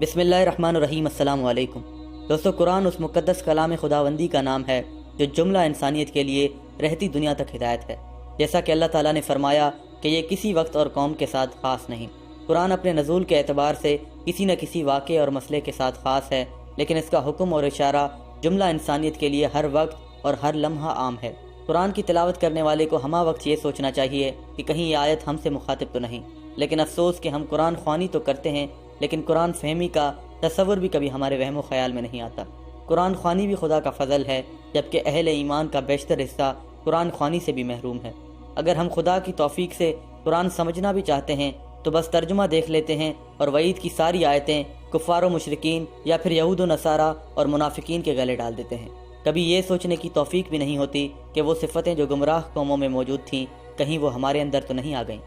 بسم اللہ الرحمن الرحیم۔ السلام علیکم دوستو، قرآن اس مقدس کلام خداوندی کا نام ہے جو جملہ انسانیت کے لیے رہتی دنیا تک ہدایت ہے۔ جیسا کہ اللہ تعالیٰ نے فرمایا کہ یہ کسی وقت اور قوم کے ساتھ خاص نہیں۔ قرآن اپنے نزول کے اعتبار سے کسی نہ کسی واقعے اور مسئلے کے ساتھ خاص ہے، لیکن اس کا حکم اور اشارہ جملہ انسانیت کے لیے ہر وقت اور ہر لمحہ عام ہے۔ قرآن کی تلاوت کرنے والے کو ہمہ وقت یہ سوچنا چاہیے کہ کہیں یہ آیت ہم سے مخاطب تو نہیں، لیکن افسوس کہ ہم قرآن خوانی تو کرتے ہیں لیکن قرآن فہمی کا تصور بھی کبھی ہمارے وہم و خیال میں نہیں آتا۔ قرآن خوانی بھی خدا کا فضل ہے، جبکہ اہل ایمان کا بیشتر حصہ قرآن خوانی سے بھی محروم ہے۔ اگر ہم خدا کی توفیق سے قرآن سمجھنا بھی چاہتے ہیں تو بس ترجمہ دیکھ لیتے ہیں اور وعید کی ساری آیتیں کفار و مشرکین یا پھر یہود و نصارہ اور منافقین کے گلے ڈال دیتے ہیں۔ کبھی یہ سوچنے کی توفیق بھی نہیں ہوتی کہ وہ صفتیں جو گمراہ قوموں میں موجود تھیں کہیں وہ ہمارے اندر تو نہیں آ گئیں۔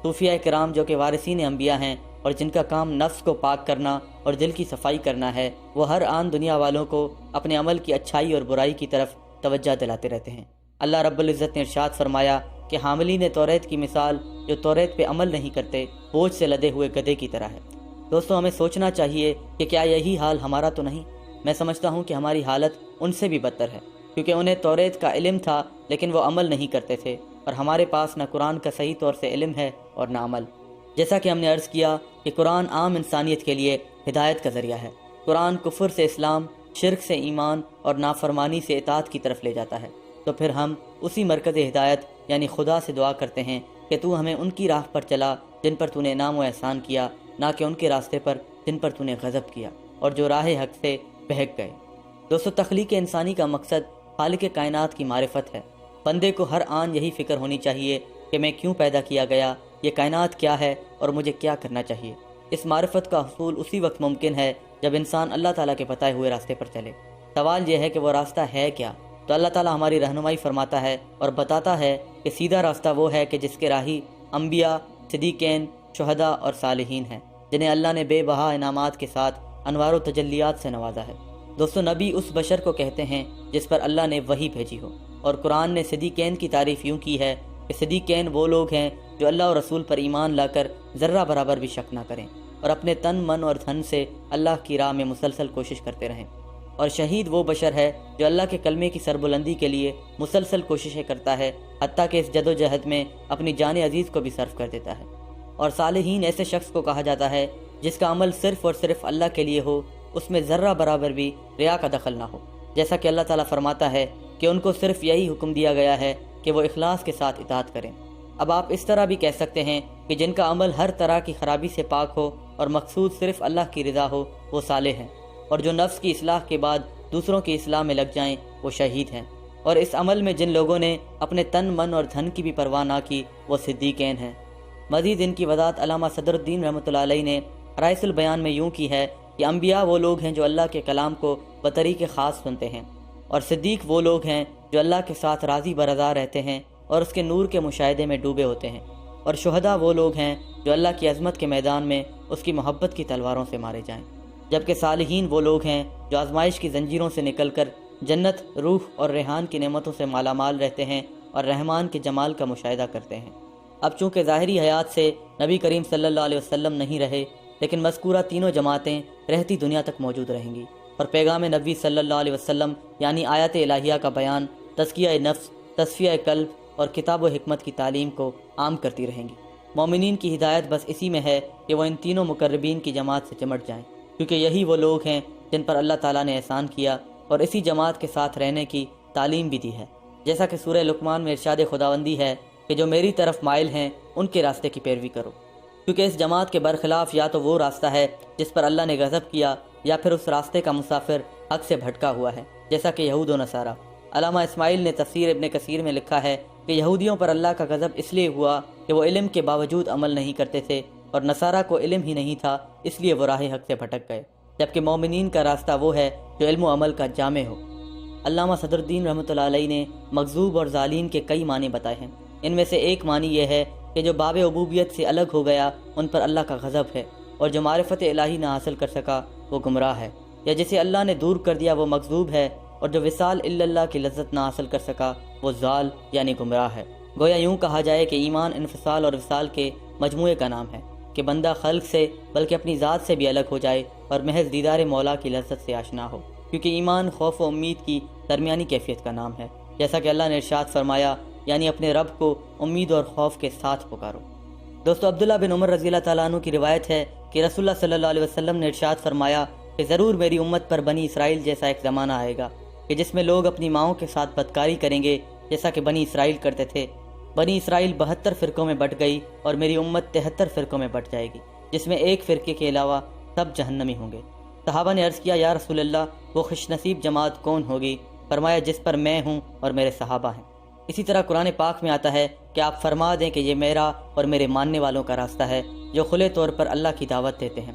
صوفیہ کرام جو کہ وارثین انبیاء ہیں اور جن کا کام نفس کو پاک کرنا اور دل کی صفائی کرنا ہے، وہ ہر آن دنیا والوں کو اپنے عمل کی اچھائی اور برائی کی طرف توجہ دلاتے رہتے ہیں۔ اللہ رب العزت نے ارشاد فرمایا کہ حاملین توریت کی مثال جو توریت پہ عمل نہیں کرتے بوجھ سے لدے ہوئے گدھے کی طرح ہے۔ دوستو، ہمیں سوچنا چاہیے کہ کیا یہی حال ہمارا تو نہیں؟ میں سمجھتا ہوں کہ ہماری حالت ان سے بھی بدتر ہے، کیونکہ انہیں توریت کا علم تھا لیکن وہ عمل نہیں کرتے تھے، اور ہمارے پاس نہ قرآن کا صحیح طور سے علم ہے اور نہ عمل۔ جیسا کہ ہم نے عرض کیا کہ قرآن عام انسانیت کے لیے ہدایت کا ذریعہ ہے۔ قرآن کفر سے اسلام، شرک سے ایمان اور نافرمانی سے اطاعت کی طرف لے جاتا ہے، تو پھر ہم اسی مرکز ہدایت یعنی خدا سے دعا کرتے ہیں کہ تو ہمیں ان کی راہ پر چلا جن پر تو نے انعام و احسان کیا، نہ کہ ان کے راستے پر جن پر تو نے غضب کیا اور جو راہ حق سے بہک گئے۔ دوستو، تخلیق انسانی کا مقصد خالق کائنات کی معرفت ہے۔ بندے کو ہر آن یہی فکر ہونی چاہیے کہ میں کیوں پیدا کیا گیا، یہ کائنات کیا ہے اور مجھے کیا کرنا چاہیے۔ اس معرفت کا حصول اسی وقت ممکن ہے جب انسان اللہ تعالیٰ کے بتائے ہوئے راستے پر چلے۔ سوال یہ ہے کہ وہ راستہ ہے کیا؟ تو اللہ تعالیٰ ہماری رہنمائی فرماتا ہے اور بتاتا ہے کہ سیدھا راستہ وہ ہے کہ جس کے راہی انبیاء، صدیقین، شہداء اور صالحین ہیں، جنہیں اللہ نے بے بہا انعامات کے ساتھ انوار و تجلیات سے نوازا ہے۔ دوستو، نبی اس بشر کو کہتے ہیں جس پر اللہ نے وحی بھیجی ہو، اور قرآن نے صدیقین کی تعریف یوں کی ہے کہ صدیقین وہ لوگ ہیں جو اللہ اور رسول پر ایمان لا کر ذرہ برابر بھی شک نہ کریں اور اپنے تن، من اور دھن سے اللہ کی راہ میں مسلسل کوشش کرتے رہیں۔ اور شہید وہ بشر ہے جو اللہ کے کلمے کی سربلندی کے لیے مسلسل کوششیں کرتا ہے، حتیٰ کہ اس جد و جہد میں اپنی جان عزیز کو بھی صرف کر دیتا ہے۔ اور صالحین ایسے شخص کو کہا جاتا ہے جس کا عمل صرف اور صرف اللہ کے لیے ہو، اس میں ذرہ برابر بھی ریا کا دخل نہ ہو۔ جیسا کہ اللہ تعالیٰ فرماتا ہے کہ ان کو صرف یہی حکم دیا گیا ہے کہ وہ اخلاص کے ساتھ اطاعت کریں۔ اب آپ اس طرح بھی کہہ سکتے ہیں کہ جن کا عمل ہر طرح کی خرابی سے پاک ہو اور مقصود صرف اللہ کی رضا ہو، وہ صالح ہیں، اور جو نفس کی اصلاح کے بعد دوسروں کی اصلاح میں لگ جائیں وہ شہید ہیں۔ اور اس عمل میں جن لوگوں نے اپنے تن، من اور دھن کی بھی پرواہ نہ کی وہ صدیقین ہیں۔ مزید ان کی وضاحت علامہ صدر الدین رحمۃ اللہ علیہ نے رائس البیان میں یوں کی ہے کہ انبیاء وہ لوگ ہیں جو اللہ کے کلام کو بطریق خاص سنتے ہیں، اور صدیق وہ لوگ ہیں جو اللہ کے ساتھ راضی برضا رہتے ہیں اور اس کے نور کے مشاہدے میں ڈوبے ہوتے ہیں، اور شہداء وہ لوگ ہیں جو اللہ کی عظمت کے میدان میں اس کی محبت کی تلواروں سے مارے جائیں، جبکہ صالحین وہ لوگ ہیں جو آزمائش کی زنجیروں سے نکل کر جنت، روح اور ریحان کی نعمتوں سے مالا مال رہتے ہیں اور رحمان کے جمال کا مشاہدہ کرتے ہیں۔ اب چونکہ ظاہری حیات سے نبی کریم صلی اللہ علیہ وسلم نہیں رہے، لیکن مذکورہ تینوں جماعتیں رہتی دنیا تک موجود رہیں گی اور پیغام نبی صلی اللہ علیہ وسلم یعنی آیات الہیہ کا بیان، تزکیہ نفس، تصفیہ قلب اور کتاب و حکمت کی تعلیم کو عام کرتی رہیں گی۔ مومنین کی ہدایت بس اسی میں ہے کہ وہ ان تینوں مقربین کی جماعت سے چمٹ جائیں، کیونکہ یہی وہ لوگ ہیں جن پر اللہ تعالیٰ نے احسان کیا اور اسی جماعت کے ساتھ رہنے کی تعلیم بھی دی ہے۔ جیسا کہ سورہ لقمان میں ارشاد خداوندی ہے کہ جو میری طرف مائل ہیں ان کے راستے کی پیروی کرو، کیونکہ اس جماعت کے برخلاف یا تو وہ راستہ ہے جس پر اللہ نے غضب کیا، یا پھر اس راستے کا مسافر حق سے بھٹکا ہوا ہے، جیسا کہ یہود و نصارہ۔ علامہ اسماعیل نے تفسیر ابن کثیر میں لکھا ہے کہ یہودیوں پر اللہ کا غضب اس لیے ہوا کہ وہ علم کے باوجود عمل نہیں کرتے تھے، اور نصارہ کو علم ہی نہیں تھا، اس لیے وہ راہ حق سے بھٹک گئے، جبکہ مومنین کا راستہ وہ ہے جو علم و عمل کا جامع ہو۔ علامہ صدر الدین رحمۃ اللہ علیہ نے مغضوب اور ظالم کے کئی معنی بتائے ہیں۔ ان میں سے ایک معنی یہ ہے کہ جو باب عبوبیت سے الگ ہو گیا ان پر اللہ کا غضب ہے، اور جو معرفت الہی نہ حاصل کر سکا وہ گمراہ ہے، یا جسے اللہ نے دور کر دیا وہ مغضوب ہے، اور جو وصال الا اللہ کی لذت نہ حاصل کر سکا وہ ضال یعنی گمراہ ہے۔ گویا یوں کہا جائے کہ ایمان انفصال اور وصال کے مجموعے کا نام ہے۔ کہ بندہ خلق سے بلکہ اپنی ذات سے بھی الگ ہو جائے اور محض دیدار مولا کی لذت سے آشنا ہو، کیونکہ ایمان خوف و امید کی درمیانی کیفیت کا نام ہے، جیسا کہ اللہ نے ارشاد فرمایا، یعنی اپنے رب کو امید اور خوف کے ساتھ پکارو۔ دوستو، عبداللہ بن عمر رضی اللہ تعالیٰ عنہ کی روایت ہے کہ رسول اللہ صلی اللہ علیہ وسلم نے ارشاد فرمایا کہ ضرور میری امت پر بنی اسرائیل جیسا ایک زمانہ آئے گا کہ جس میں لوگ اپنی ماؤں کے ساتھ بدکاری کریں گے جیسا کہ بنی اسرائیل کرتے تھے۔ بنی اسرائیل 72 فرقوں میں بٹ گئی اور میری امت 73 فرقوں میں بٹ جائے گی، جس میں ایک فرقے کے علاوہ سب جہنمی ہوں گے۔ صحابہ نے عرض کیا، یا رسول اللہ، وہ خوش نصیب جماعت کون ہوگی؟ فرمایا، جس پر میں ہوں اور میرے صحابہ ہیں۔ اسی طرح قرآن پاک میں آتا ہے کہ آپ فرما دیں کہ یہ میرا اور میرے ماننے والوں کا راستہ ہے جو کھلے طور پر اللہ کی دعوت دیتے ہیں۔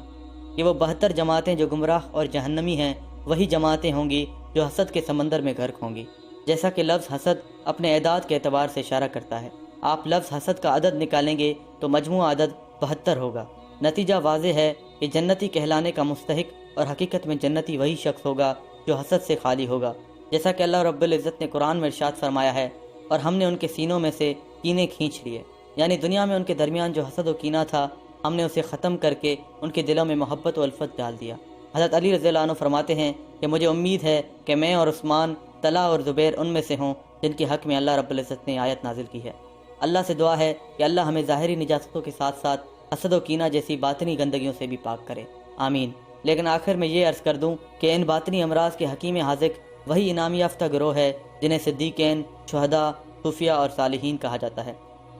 یہ وہ 72 جماعتیں جو گمراہ اور جہنمی ہیں وہی جماعتیں ہوں گی جو حسد کے سمندر میں غرق ہوں گی۔ جیسا کہ لفظ حسد اپنے اعداد کے اعتبار سے اشارہ کرتا ہے، آپ لفظ حسد کا عدد نکالیں گے تو مجموعہ عدد 72 ہوگا۔ نتیجہ واضح ہے کہ جنتی کہلانے کا مستحق اور حقیقت میں جنتی وہی شخص ہوگا جو حسد سے خالی ہوگا، جیسا کہ اللہ رب العزت نے قرآن میں ارشاد فرمایا ہے، اور ہم نے ان کے سینوں میں سے کینے کھینچ لیے، یعنی دنیا میں ان کے درمیان جو حسد و کینہ تھا ہم نے اسے ختم کر کے ان کے دلوں میں محبت و الفت ڈال دیا۔ حضرت علی رضی اللہ عنہ فرماتے ہیں کہ مجھے امید ہے کہ میں اور عثمان، طلحہ اور زبیر ان میں سے ہوں جن کے حق میں اللہ رب العزت نے آیت نازل کی ہے۔ اللہ سے دعا ہے کہ اللہ ہمیں ظاہری نجاستوں کے ساتھ ساتھ حسد و کینہ جیسی باطنی گندگیوں سے بھی پاک کرے، آمین۔ لیکن آخر میں یہ عرض کر دوں کہ ان باطنی امراض کے حکیم حاذق وہی انعام یافتہ گروہ ہے جنہیں صدیقین، شہداء، صوفیاء اور صالحین کہا جاتا ہے۔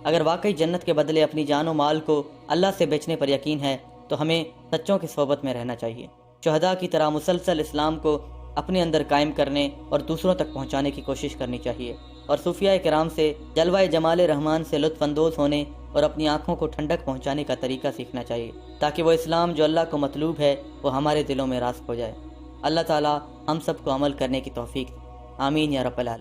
اگر واقعی جنت کے بدلے اپنی جان و مال کو اللہ سے بیچنے پر یقین ہے تو ہمیں سچوں کی صحبت میں رہنا چاہیے، شہداء کی طرح مسلسل اسلام کو اپنے اندر قائم کرنے اور دوسروں تک پہنچانے کی کوشش کرنی چاہیے، اور صوفیاء کرام سے جلوہ جمال رحمان سے لطف اندوز ہونے اور اپنی آنکھوں کو ٹھنڈک پہنچانے کا طریقہ سیکھنا چاہیے، تاکہ وہ اسلام جو اللہ کو مطلوب ہے وہ ہمارے دلوں میں راسخ ہو جائے۔ اللہ تعالی ہم سب کو عمل کرنے کی توفیق دے، آمین یا رب العالمین۔